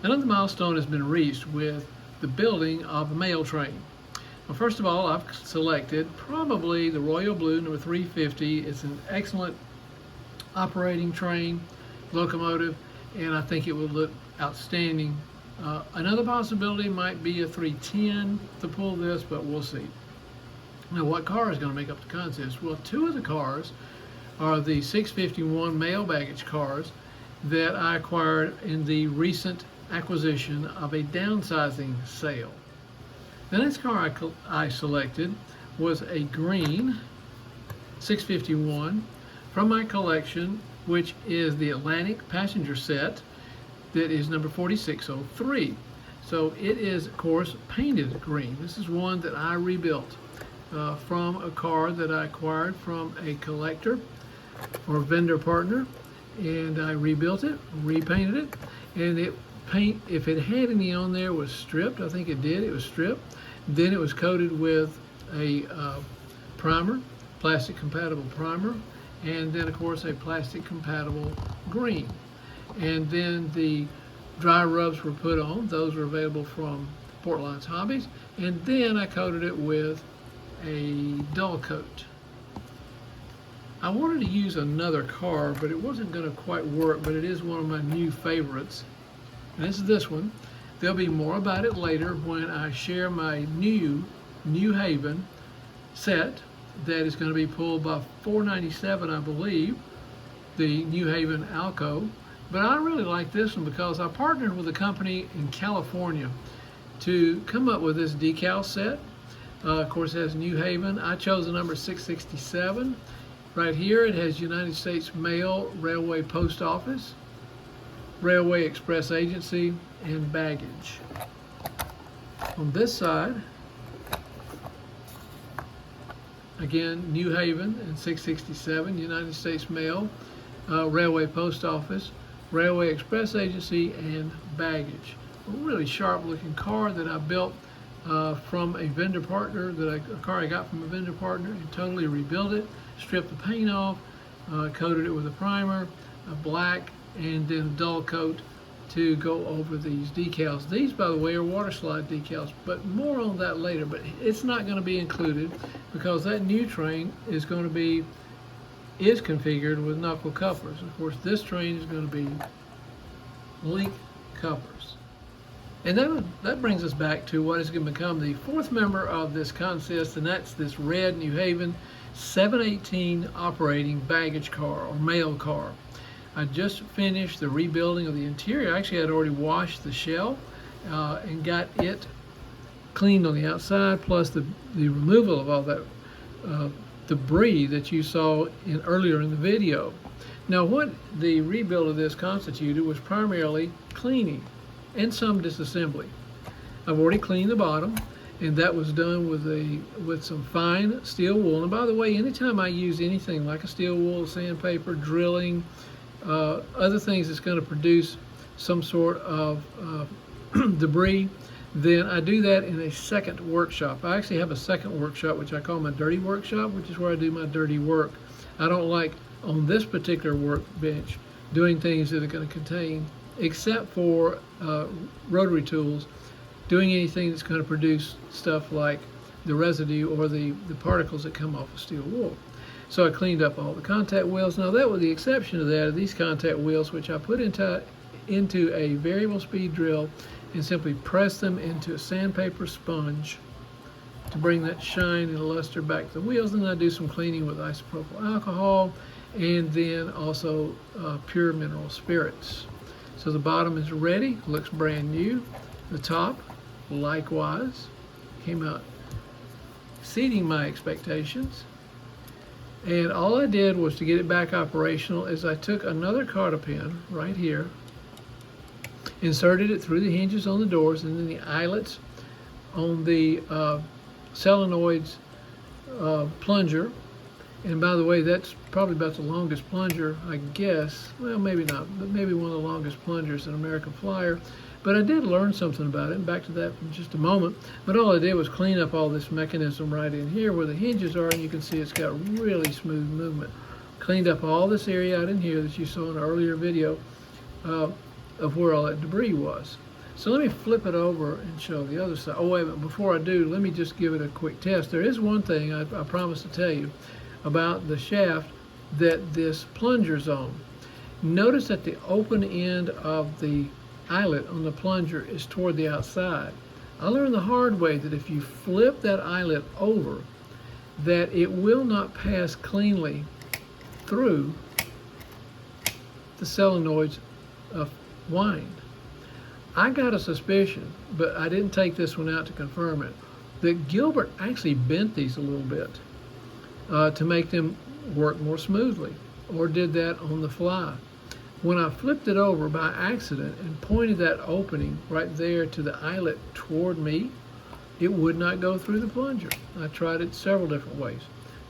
Another milestone has been reached with the building of a mail train. Well, first of all, I've selected probably the Royal Blue number 350. It's an excellent operating train, locomotive, and I think it would look outstanding. Another possibility might be a 310 to pull this, but we'll see. Now, what car is going to make up the contest? Well, two of the cars are the 651 mail baggage cars that I acquired in the recent acquisition of a downsizing sale. The next car I selected was a green 651 from my collection, which is the Atlantic passenger set that is number 4603. So it is, of course, painted green. This is one that I rebuilt from a car that I acquired from a collector or vendor partner, and I rebuilt it, repainted it, and if it had any on there, was stripped. I think it did. It was stripped. Then it was coated with a primer, plastic compatible primer, and then of course a plastic compatible green. And then the dry rubs were put on. Those were available from Portline's Hobbies. And then I coated it with a dull coat. I wanted to use another car, but it wasn't going to quite work, but it is one of my new favorites. And this is this one. There'll be more about it later when I share my New Haven set that is going to be pulled by 497, I believe, the New Haven Alco. But I really like this one because I partnered with a company in California to come up with this decal set. Of course, it has New Haven. I chose the number 667. Right here it has United States Mail, Railway Post Office, Railway Express Agency, and baggage. On this side, again, New Haven and 667, United States Mail, Railway Post Office, Railway Express Agency, and baggage. A really sharp looking car that I built from a vendor partner, a car I got from a vendor partner, and totally rebuilt it, stripped the paint off, coated it with a primer, a black, and then a dull coat to go over these decals. These, by the way, are water slide decals, but more on that later. But it's not going to be included because that new train is configured with knuckle couplers. Of course, this train is going to be link couplers. And that brings us back to what is going to become the fourth member of this contest, and that's this red New Haven 718 operating baggage car or mail car. I just finished the rebuilding of the interior. Actually, I'd already washed the shell and got it cleaned on the outside, plus the removal of all that debris that you saw earlier in the video. Now, what the rebuild of this constituted was primarily cleaning and some disassembly. I've already cleaned the bottom, and that was done with some fine steel wool. And by the way, anytime I use anything like a steel wool, sandpaper, drilling, other things that's going to produce some sort of debris, then I do that in a second workshop. I actually have a second workshop, which I call my dirty workshop, which is where I do my dirty work. I don't like, on this particular workbench, doing things that are going to contain, except for rotary tools, doing anything that's going to produce stuff like the residue or the particles that come off of steel wool. So I cleaned up all the contact wheels. Now, that with the exception of that, are these contact wheels, which I put into a variable speed drill and simply press them into a sandpaper sponge to bring that shine and luster back to the wheels. And then I do some cleaning with isopropyl alcohol and then also pure mineral spirits. So the bottom is ready, looks brand new. The top, likewise, came out exceeding my expectations. And all I did was to get it back operational is I took another cotter pin right here, inserted it through the hinges on the doors and then the eyelets on the solenoids plunger. And by the way, that's probably about the longest plunger, I guess. Well, maybe not, but maybe one of the longest plungers in American Flyer. But I did learn something about it, and back to that in just a moment. But all I did was clean up all this mechanism right in here where the hinges are, and you can see it's got really smooth movement. Cleaned up all this area out in here that you saw in an earlier video of where all that debris was. So let me flip it over and show the other side. Oh, wait a minute, before I do, let me just give it a quick test. There is one thing I promised to tell you about the shaft that this plunger's on. Notice that the open end of the eyelet on the plunger is toward the outside. I learned the hard way that if you flip that eyelet over, that it will not pass cleanly through the solenoid's wind. I got a suspicion, but I didn't take this one out to confirm it, that Gilbert actually bent these a little bit to make them work more smoothly, or did that on the fly. When I flipped it over by accident and pointed that opening right there to the eyelet toward me, it would not go through the plunger. I tried it several different ways.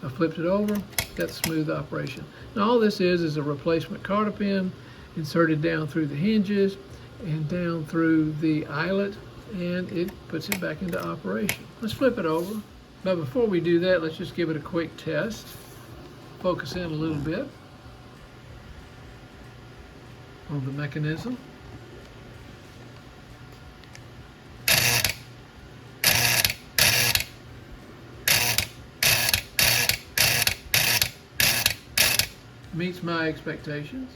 I flipped it over, got smooth operation. Now all this is a replacement cotter pin inserted down through the hinges and down through the eyelet, and it puts it back into operation. Let's flip it over. But before we do that, let's just give it a quick test. Focus in a little bit on the mechanism. Meets my expectations.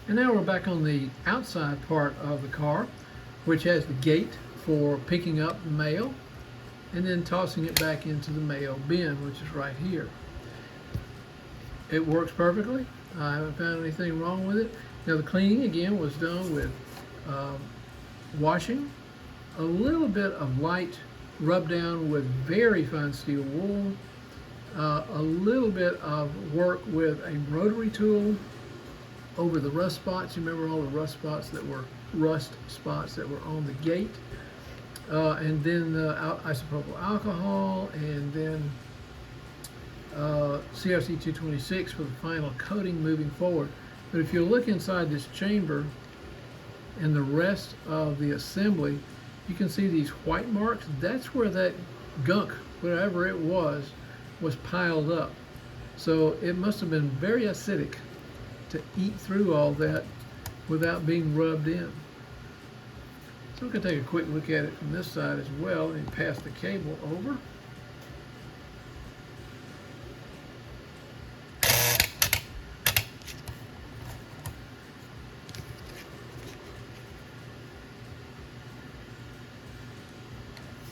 And now we're back on the outside part of the car, which has the gate for picking up the mail and then tossing it back into the mail bin, which is right here. It works perfectly. I haven't found anything wrong with it. Now the cleaning again was done with washing, a little bit of light rub down with very fine steel wool, a little bit of work with a rotary tool over the rust spots. You remember all the rust spots that were on the gate, and then isopropyl alcohol, and then CRC 226 for the final coating moving forward. But if you look inside this chamber and the rest of the assembly, you can see these white marks. That's where that gunk, whatever it was piled up. So it must have been very acidic to eat through all that without being rubbed in. So we can take a quick look at it from this side as well and pass the cable over.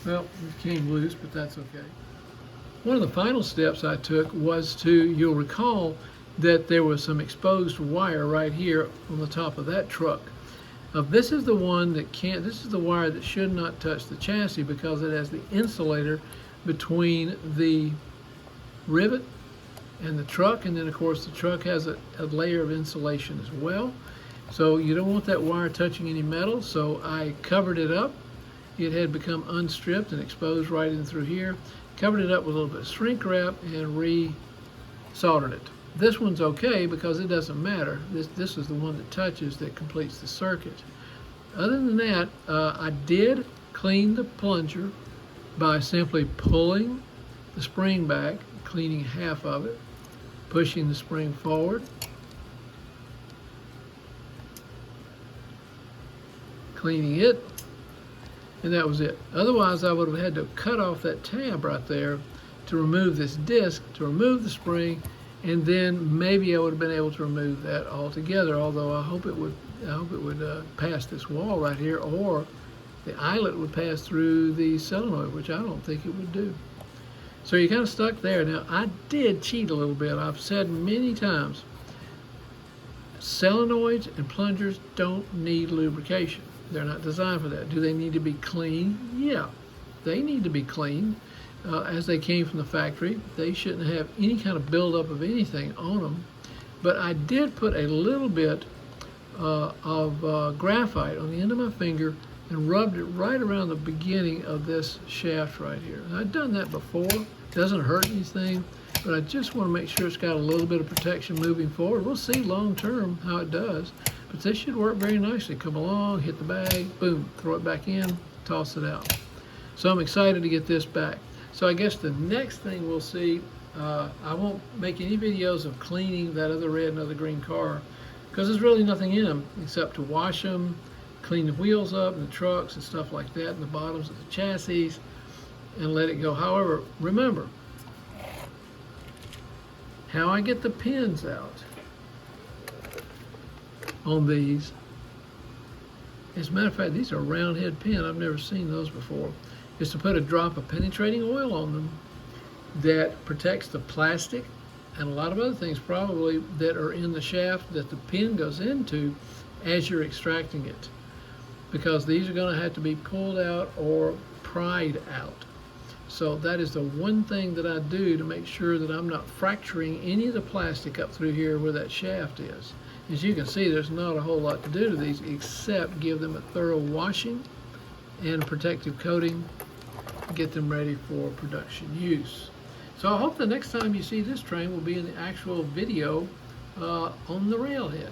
Well, it came loose, but that's okay. One of the final steps I took was you'll recall that there was some exposed wire right here on the top of that truck. This is the one that this is the wire that should not touch the chassis because it has the insulator between the rivet and the truck, and then of course the truck has a layer of insulation as well. So you don't want that wire touching any metal, so I covered it up. It had become unstripped and exposed right in through here. Covered it up with a little bit of shrink wrap and re-soldered it. This one's okay because it doesn't matter. This is the one that touches that completes the circuit. Other than that, I did clean the plunger by simply pulling the spring back, cleaning half of it, pushing the spring forward, cleaning it, and that was it. Otherwise, I would have had to cut off that tab right there to remove this disc, to remove the spring, and then maybe I would have been able to remove that altogether. Although I hope it would pass this wall right here, or the eyelet would pass through the solenoid, which I don't think it would do. So you're kind of stuck there. Now I did cheat a little bit. I've said many times, solenoids and plungers don't need lubrication. They're not designed for that. Do they need to be clean? Yeah, they need to be clean as they came from the factory. They shouldn't have any kind of buildup of anything on them. But I did put a little bit of graphite on the end of my finger and rubbed it right around the beginning of this shaft right here. And I've done that before. It doesn't hurt anything, but I just want to make sure it's got a little bit of protection moving forward. We'll see long term how it does. But this should work very nicely. Come along, hit the bag, boom, throw it back in, toss it out. So I'm excited to get this back. So I guess the next thing we'll see, I won't make any videos of cleaning that other red and other green car because there's really nothing in them except to wash them clean the wheels up and the trucks and stuff like that, and the bottoms of the chassis, and let it go. However, remember, how I get the pins out on these, as a matter of fact, these are a round head pin. I've never seen those before. Is to put a drop of penetrating oil on them that protects the plastic and a lot of other things probably that are in the shaft that the pin goes into as you're extracting it, because these are going to have to be pulled out or pried out. So that is the one thing that I do to make sure that I'm not fracturing any of the plastic up through here where that shaft is. As you can see, there's not a whole lot to do to these except give them a thorough washing and protective coating to get them ready for production use. So I hope the next time you see this train will be in the actual video on the railhead.